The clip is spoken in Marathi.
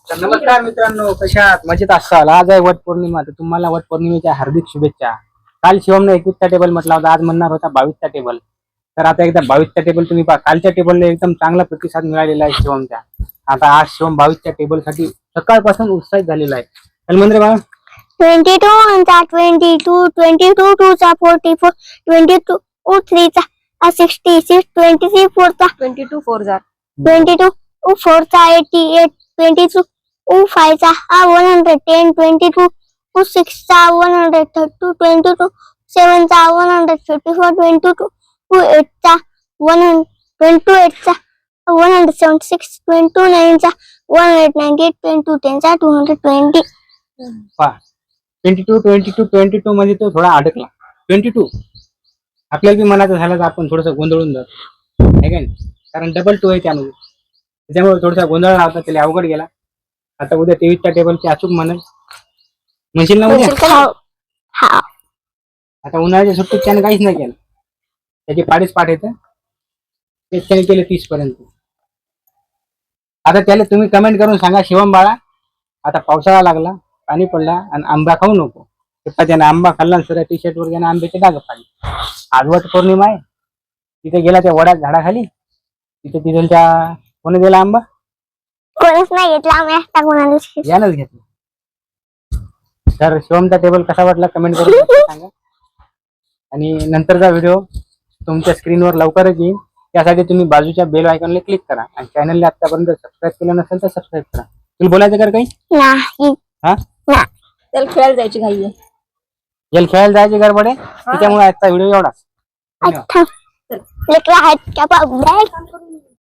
तर नमस्कार मित्रांनो, कशा आहात? मजेत असाल? आज आहे वट पौर्णिमा, तर तुम्हाला वट पौर्णिमेच्या हार्दिक शुभेच्छा. काल शिवमने 21चा टेबल म्हटला होता, आज म्हणणार होता 22चा टेबल. तर आता एकदा 22चा टेबल तुम्ही पहा. कालच्या टेबलला एकदम चांगला प्रतिसाद मिळालेला आहे शिवमच्या. आता आज शिवम 22च्या टेबल साठी सकाळपासून उत्साहित झालेला आहे. हनुमंद्रे बाळा 22 1 22 22 2 44 22 3 66 23 4 22 4 22 4 88 22 5 110 22 6 132 22 7 154 22 8 128 176 29 198 22 10 220 पहा 22 मध्ये तो थोडा अडकला. 22 आपल्याला बी मनाचं झालं तर आपण थोडस गोंधळून जातो, आहे का नाही? कारण डबल 2 आहे त्यामध्ये, त्याच्यामुळे थोडासा गोंधळ होता, त्याला अवघड गेला. आता उद्या 23च्या टेबलची अचूक म्हणशील ना उद्या. हा आता उन्हाळ्याच्या सुट्टीत त्याने काहीच नाही केलं, त्याची पाडीच पाठ येतं, तेच त्याने केलं 30 पर्यंत. आता त्याला तुम्ही कमेंट करून सांगा, शिवम बाळा आता पावसाळा लागला, पाणी पडला आणि आंबा खाऊ नको. त्याने आंबा खाल्ला, सर टी शर्ट वर त्याने आंब्याचे डाग पाडले. आज वट पौर्णिमा आहे, तिथे गेला त्या वड्या झाडाखाली, तिथे तिथलच्या कोणी दिला आंबा? कोणीच नाही घेतला, आम्ही एकटा कोणाला यानच घेतलं. तर शिवमचा टेबल कसा वाटला कमेंट करून सांगा. आणि नंतरचा व्हिडिओ तुमच्या स्क्रीनवर लवकरच येईल, त्यासाठी तुम्ही बाजूच्या बेल आयकॉनला क्लिक करा आणि चॅनलला आतापर्यंत सबस्क्राईब केलं नसेल तर सबस्क्राईब करा. तुला बोलायचं कर काही? नाही हा त्याला खेळायला जायची घाई आहे. याला खेळायला जायची गडबड आहे, त्याच्यामुळे आजचा व्हिडिओ एवढाच. धन्यवाद. लेकरं आहेत का